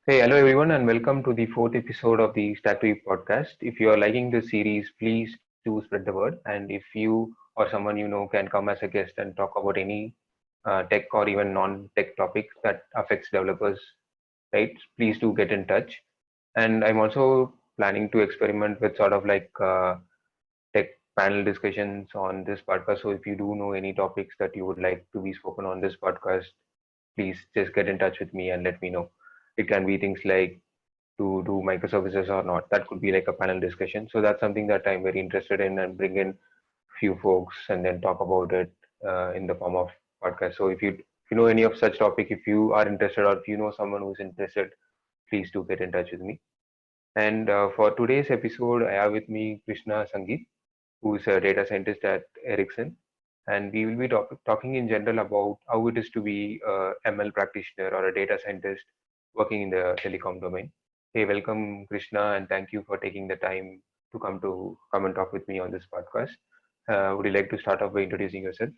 Hey, hello everyone, and welcome to the fourth episode of the Statue podcast. If you are liking this series, please do spread the word. And if you or someone you know can come as a guest and talk about any tech or even non-tech topics that affects developers, right? Please do get in touch. And I'm also planning to experiment with sort of like tech panel discussions on this podcast. So if you do know any topics that you would like to be spoken on this podcast, please just get in touch with me and let me know. It can be things like to do microservices or not. That could be like a panel discussion. So that's something that I'm very interested in and bring in few folks and then talk about it in the form of podcast. So if you know any of such topic, if you are interested or if you know someone who's interested, please do get in touch with me. And for today's episode, I have with me Krishna Sangeet, who is a data scientist at Ericsson. And we will be talking in general about how it is to be a ML practitioner or a data scientist working in the telecom domain. Hey, welcome, Krishna, and thank you for taking the time to come and talk with me on this podcast. Would you like to start off by introducing yourself?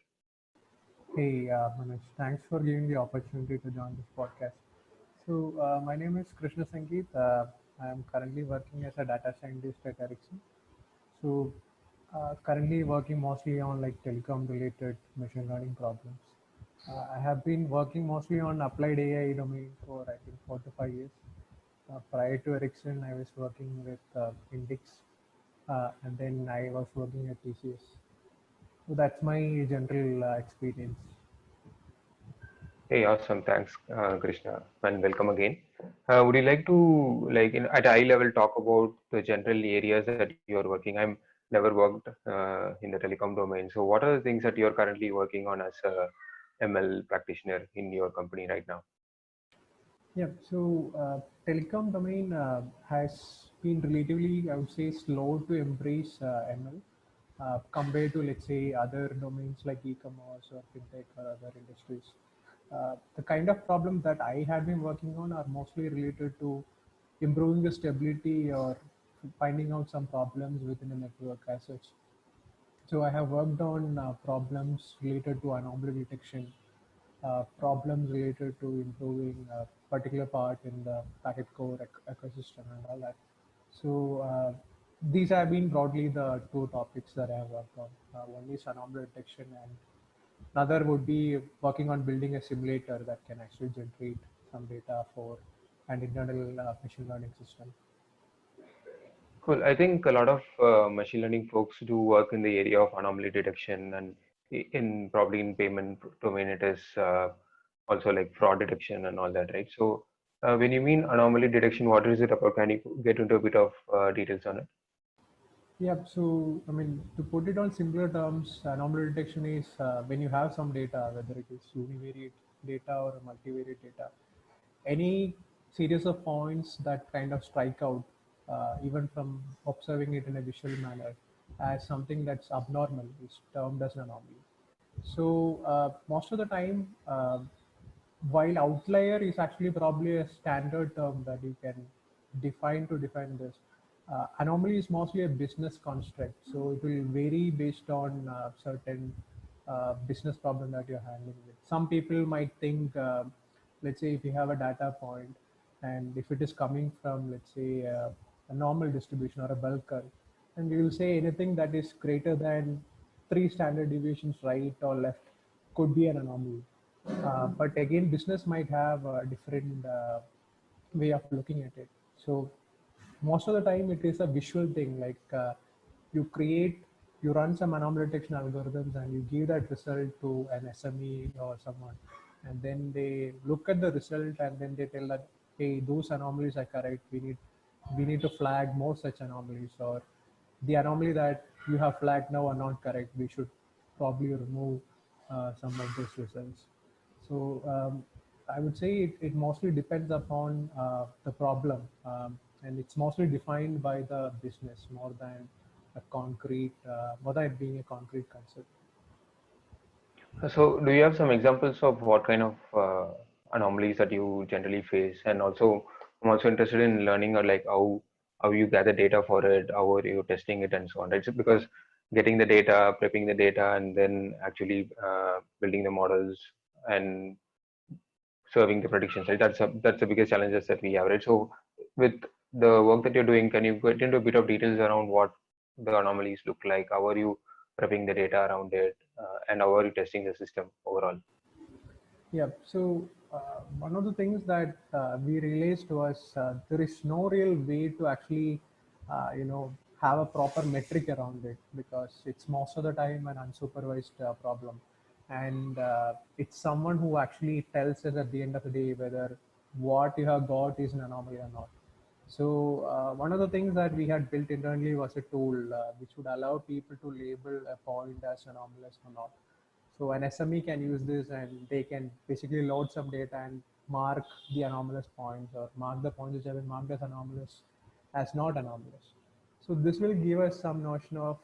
Hey, Manish, thanks for giving the opportunity to join this podcast. My name is Krishna Sangeet. I am currently working as a data scientist at Ericsson. So, Currently working mostly on like telecom related machine learning problems. I have been working mostly on applied AI domain for I think 4 to 5 years. Prior to Ericsson, I was working with Indix, and then I was working at TCS. So that's my general experience. Hey, awesome. Thanks, Krishna, and welcome again. Would you like to, like, at a high level, talk about the general areas that you're working? I'm never worked in the telecom domain. So, what are the things that you're currently working on as a ML practitioner in your company right now? Telecom domain has been relatively, I would say, slow to embrace ML compared to, let's say, other domains like e-commerce or fintech or other industries. The kind of problem that I had been working on are mostly related to improving the stability or finding out some problems within a network as such. So I have worked on problems related to anomaly detection, problems related to improving a particular part in the packet core ecosystem and all that. So these have been broadly the two topics that I have worked on. One is anomaly detection, and another would be working on building a simulator that can actually generate some data for an internal machine learning system. Cool. I think a lot of machine learning folks do work in the area of anomaly detection, and in probably in payment domain, it is also like fraud detection and all that, right? So, when you mean anomaly detection, what is it about? Can you get into a bit of details on it? I mean, to put it on simpler terms, anomaly detection is when you have some data, whether it is univariate data or multivariate data, any series of points that kind of strike out, even from observing it in a visual manner, as something that's abnormal is termed as an anomaly. So most of the time, while outlier is actually probably a standard term that you can define this, anomaly is mostly a business construct. So it will vary based on certain business problem that you're handling with. Some people might think, let's say, if you have a data point, and if it is coming from, let's say, a normal distribution or a bell curve, and we will say anything that is greater than three standard deviations right or left could be an anomaly. But again, business might have a different way of looking at it. So most of the time, it is a visual thing. Like you create, you run some anomaly detection algorithms, and you give that result to an SME or someone, and then they look at the result, and then they tell that, hey, those anomalies are correct. We need to flag more such anomalies, or the anomaly that you have flagged now are not correct. We should probably remove some of those results. So I would say it mostly depends upon the problem, and it's mostly defined by the business more than it being a concrete concept. So, do you have some examples of what kind of anomalies that you generally face? And also, I'm also interested in learning or like how you gather data for it, how are you testing it, and so on. Right? So because getting the data, prepping the data, and then actually building the models, and serving the predictions, right? That's the biggest challenges that we have, right? So with the work that you're doing, can you get into a bit of details around what the anomalies look like? How are you prepping the data around it, and how are you testing the system overall? Yeah. So one of the things that we realized was there is no real way to actually, have a proper metric around it, because it's most of the time an unsupervised problem, and it's someone who actually tells us at the end of the day whether what you have got is an anomaly or not. So one of the things that we had built internally was a tool which would allow people to label a point as anomalous or not. So an SME can use this and they can basically load some data and mark the anomalous points, or mark the points which have been marked as anomalous as not anomalous. So this will give us some notion of,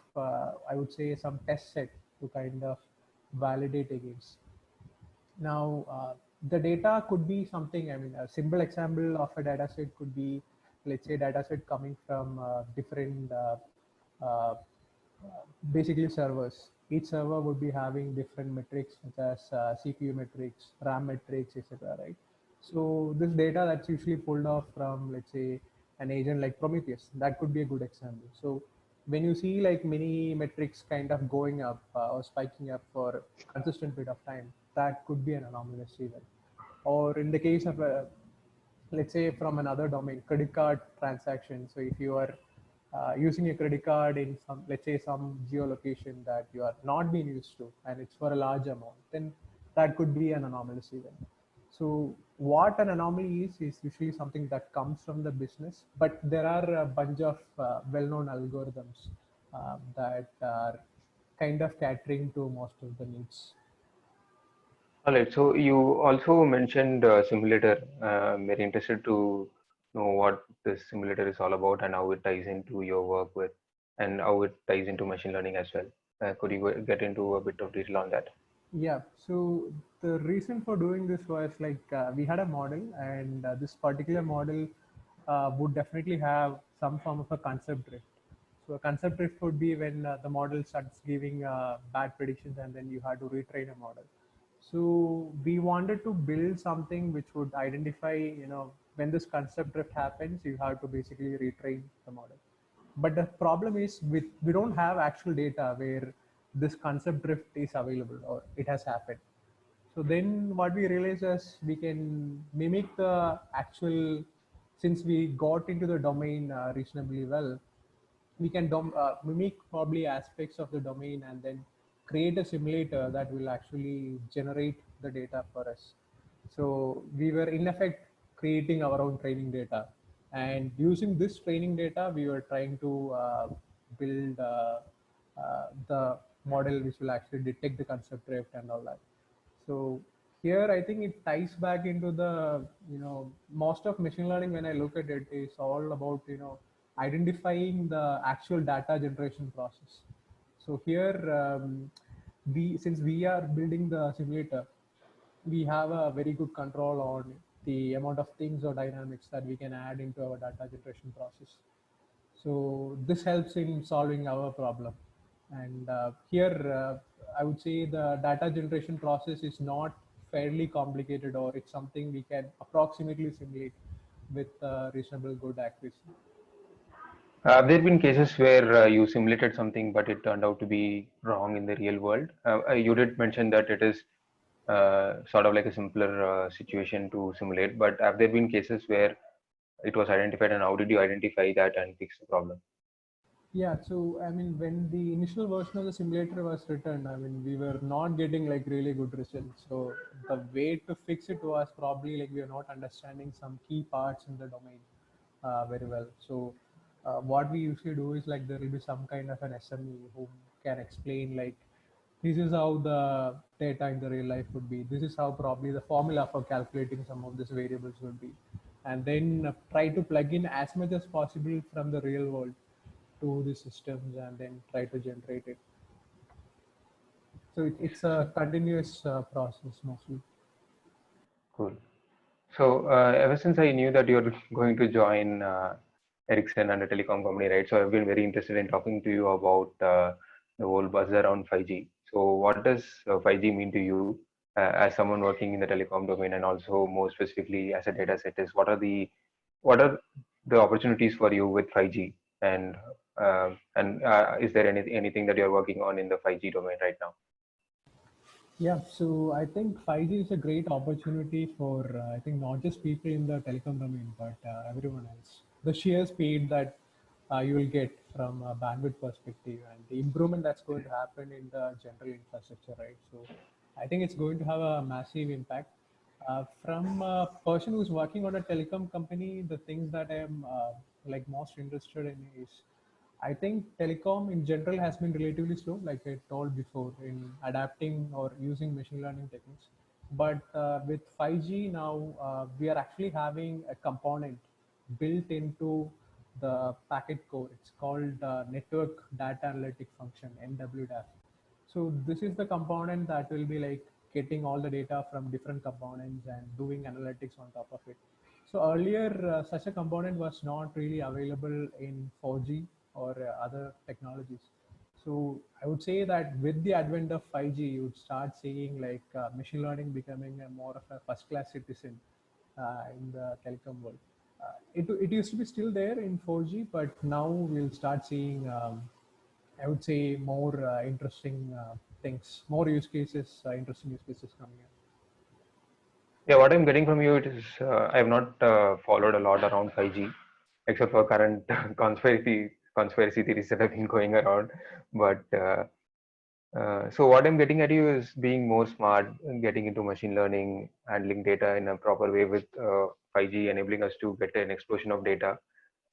I would say, some test set to kind of validate against. Now, the data could be something, I mean, a simple example of a data set could be, let's say, data set coming from different uh, basically servers. Each server would be having different metrics such as CPU metrics, RAM metrics, etc. Right? So this data that's usually pulled off from, let's say, an agent like Prometheus, that could be a good example. So when you see like many metrics kind of going up or spiking up for a consistent period of time, that could be an anomalous event. Or in the case of a, let's say, from another domain, credit card transaction. So if you are using a credit card in some, let's say, some geolocation that you are not being used to, and it's for a large amount, then that could be an anomalous event. So what an anomaly is usually something that comes from the business, but there are a bunch of well-known algorithms that are kind of catering to most of the needs. All right. So you also mentioned simulator. I'm very interested to know what this simulator is all about and how it ties into your work with, and how it ties into machine learning as well. Could you get into a bit of detail on that? Yeah, so the reason for doing this was like we had a model, and this particular model would definitely have some form of a concept drift. So a concept drift would be when the model starts giving bad predictions, and then you have to retrain a model. So we wanted to build something which would identify, when this concept drift happens, you have to basically retrain the model. But the problem is with we don't have actual data where this concept drift is available or it has happened. So then what we realized is we can mimic the actual, since we got into the domain reasonably well, we can mimic probably aspects of the domain and then create a simulator that will actually generate the data for us. So we were in effect creating our own training data, and using this training data, we were trying to build the model which will actually detect the concept drift and all that. So here I think it ties back into the, most of machine learning when I look at it is all about, identifying the actual data generation process. So here, since we are building the simulator, we have a very good control on the amount of things or dynamics that we can add into our data generation process. So this helps in solving our problem. And here, I would say the data generation process is not fairly complicated, or it's something we can approximately simulate with reasonable good accuracy. Have there been cases where you simulated something but it turned out to be wrong in the real world? You did mention that it is sort of like a simpler situation to simulate, but have there been cases where it was identified, and how did you identify that and fix the problem? Yeah, so I mean, when the initial version of the simulator was written, I mean, we were not getting like really good results. So the way to fix it was probably like we are not understanding some key parts in the domain very well. So what we usually do is like there will be some kind of an SME who can explain like this is how the data in the real life would be. This is how probably the formula for calculating some of these variables would be, and then try to plug in as much as possible from the real world to the systems and then try to generate it. So it's a continuous process mostly. Cool. So ever since I knew that you're going to join Ericsson and a telecom company, right? So I've been very interested in talking to you about the whole buzz around 5G. So what does 5G mean to you? as someone working in the telecom domain and also more specifically as a data scientist, what are the opportunities for you with 5G, and is there anything that you're working on in the 5G domain right now? Yeah, so I think 5G is a great opportunity for, I think, not just people in the telecom domain, but everyone else. The sheer speed that you will get from a bandwidth perspective and the improvement that's going to happen in the general infrastructure, right? So I think it's going to have a massive impact. From a person who's working on a telecom company, the things that I am like most interested in is I think telecom in general has been relatively slow, like I told before, in adapting or using machine learning techniques. But with 5G now, we are actually having a component built into the packet core. It's called Network Data Analytic Function, NWDAF. So this is the component that will be like getting all the data from different components and doing analytics on top of it. So earlier, such a component was not really available in 4G or other technologies. So I would say that with the advent of 5G, you would start seeing like machine learning becoming a more of a first-class citizen in the telecom world. It used to be still there in 4G, but now we'll start seeing I would say more interesting things, more use cases, interesting use cases coming in. Yeah, what I'm getting from you is I have not followed a lot around 5G, except for current conspiracy theories that have been going around. But so what I'm getting at you is being more smart, getting into machine learning, handling data in a proper way with 5G, enabling us to get an explosion of data.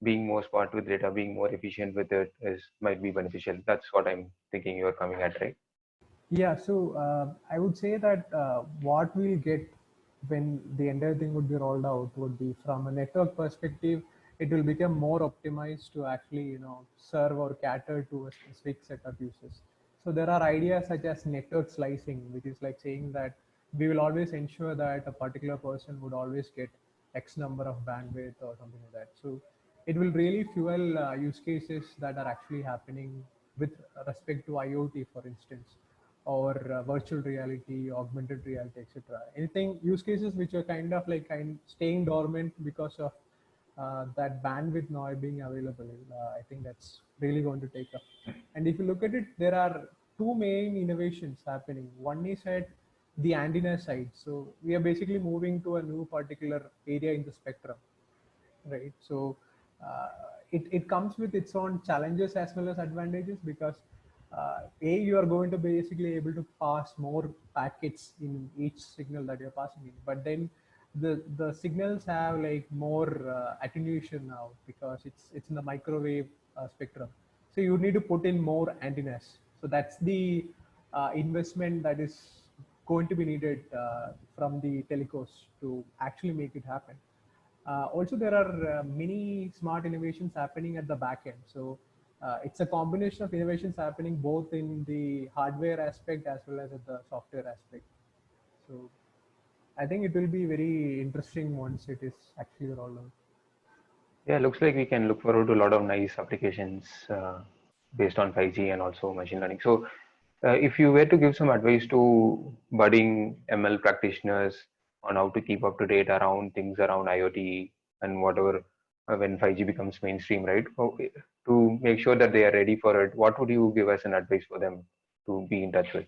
Being more smart with data, being more efficient with it is might be beneficial. That's what I'm thinking you're coming at, right? Yeah, so I would say that what we'll get when the entire thing would be rolled out would be from a network perspective, it will become more optimized to actually, serve or cater to a specific set of users. So there are ideas such as network slicing, which is like saying that we will always ensure that a particular person would always get X number of bandwidth or something like that. So it will really fuel use cases that are actually happening with respect to IoT, for instance, or virtual reality, augmented reality, etc. Anything use cases which are kind of like staying dormant because of that bandwidth not being available. I think that's really going to take up. And if you look at it, there are two main innovations happening. One is at the antenna side. So we are basically moving to a new particular area in the spectrum, right? So uh, it comes with its own challenges as well as advantages because you are going to basically able to pass more packets in each signal that you're passing in, but then the signals have like more attenuation now because it's in the microwave spectrum. So you need to put in more antennas. So that's the investment that is going to be needed from the telecos to actually make it happen. Also, there are many smart innovations happening at the back end. So it's a combination of innovations happening both in the hardware aspect as well as at the software aspect. So I think it will be very interesting once it is actually rolled out. Yeah, looks like we can look forward to a lot of nice applications based on 5G and also machine learning. So, if you were to give some advice to budding ML practitioners on how to keep up to date around things around IoT and whatever when 5G becomes mainstream, right? To make sure that they are ready for it, what would you give as an advice for them to be in touch with?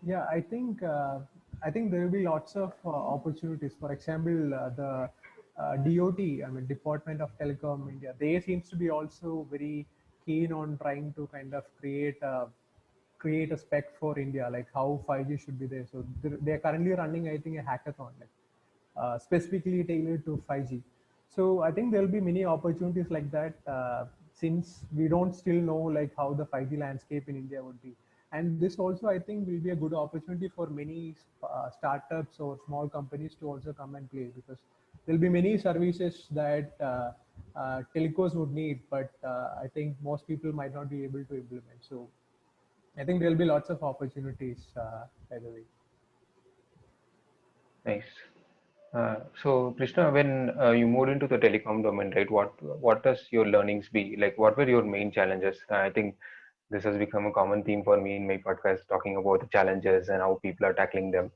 Yeah, I think there will be lots of opportunities. For example, the DOT, I mean Department of Telecom India, they seems to be also very keen on trying to kind of create a spec for India, like how 5G should be there. So they're currently running, I think, a hackathon like specifically tailored to 5G. So I think there'll be many opportunities like that since we don't still know like how the 5G landscape in India would be. And this also I think will be a good opportunity for many startups or small companies to also come and play because there'll be many services that telcos would need, but I think most people might not be able to implement. So I think there'll be lots of opportunities by the way. Nice. So, Krishna, when you moved into the telecom domain, right? What does your learnings be like? What were your main challenges? I think This has become a common theme for me in my podcast, talking about the challenges and how people are tackling them,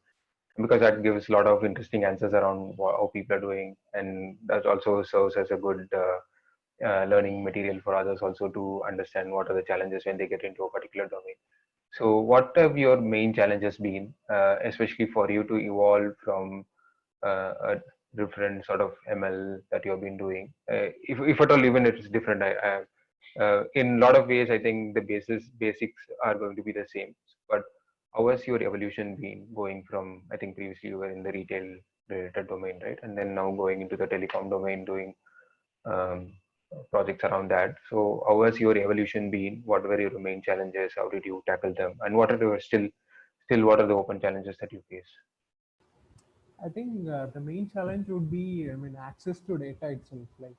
because that gives a lot of interesting answers around how people are doing, and that also serves as a good learning material for others also to understand what are the challenges when they get into a particular domain. So, what have your main challenges been, especially for you to evolve from a different sort of ML that you have been doing? If at all, even if it's different, in a lot of ways, I think the basics are going to be the same. But how has your evolution been going from? I think previously you were in the retail related domain, right, and then now going into the telecom domain, doing um, projects around that. So, how has your evolution been? What were your main challenges? How did you tackle them? And what are the still what are the open challenges that you face? I think the main challenge would be, I mean, access to data itself. Like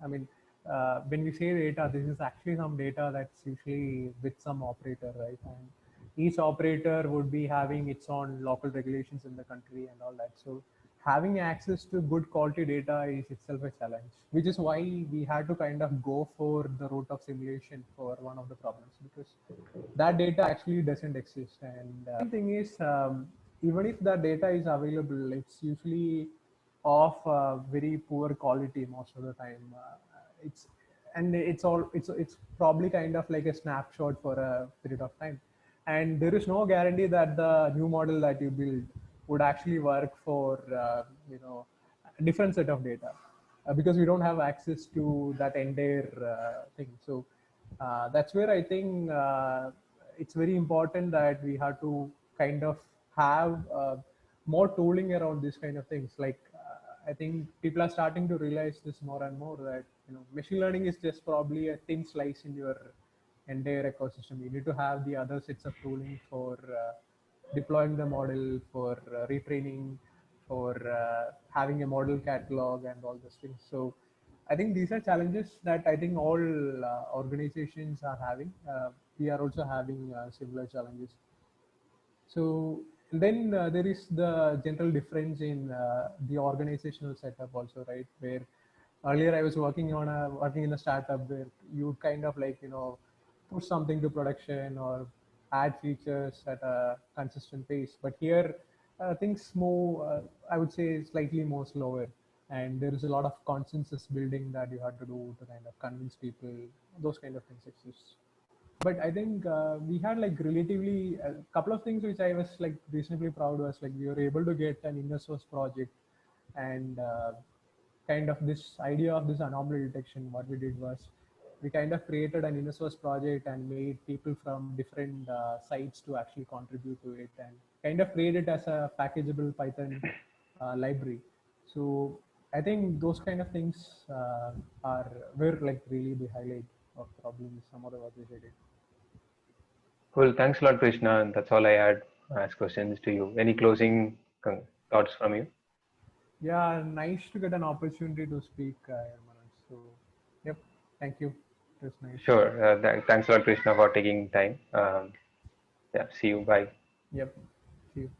I mean, when we say data, this is actually some data that's usually with some operator, right? And each operator would be having its own local regulations in the country and all that. So having access to good quality data is itself a challenge, which is why we had to kind of go for the route of simulation for one of the problems, because that data actually doesn't exist. And thing is, even if the data is available, it's usually of very poor quality most of the time. It's and it's probably kind of like a snapshot for a period of time, and there is no guarantee that the new model that you build would actually work for a different set of data, because we don't have access to that entire thing. So that's where I think it's very important that we have to kind of have more tooling around this kind of things. Like I think people are starting to realize this more and more, that machine learning is just probably a thin slice in your entire ecosystem. You need to have the other sets of tooling for deploying the model, for retraining, for having a model catalog and all those things. So I think these are challenges that I think all organizations are having. We are also having similar challenges. So then there is the general difference in the organizational setup also, right? Where earlier I was working in a startup where you kind of like push something to production or add features at a consistent pace. But here things move, I would say, slightly more slower, and there is a lot of consensus building that you have to do to kind of convince people. Those kind of things exist. But I think we had like relatively a couple of things which I was like reasonably proud was like we were able to get an inner source project, and kind of this idea of this anomaly detection. What we did was we kind of created an inner source project and made people from different sites to actually contribute to it, and kind of create it as a packageable Python library. So I think those kind of things are were like really the highlight of probably some of the work which I did. Well, thanks a lot, Krishna. And that's all I had as questions to you. Any closing thoughts from you? Yeah, nice to get an opportunity to speak, Manoj. So, yep, thank you. It was nice. Sure. Thanks a lot, Krishna, for taking time. Yeah. See you. Bye. Yep, see you.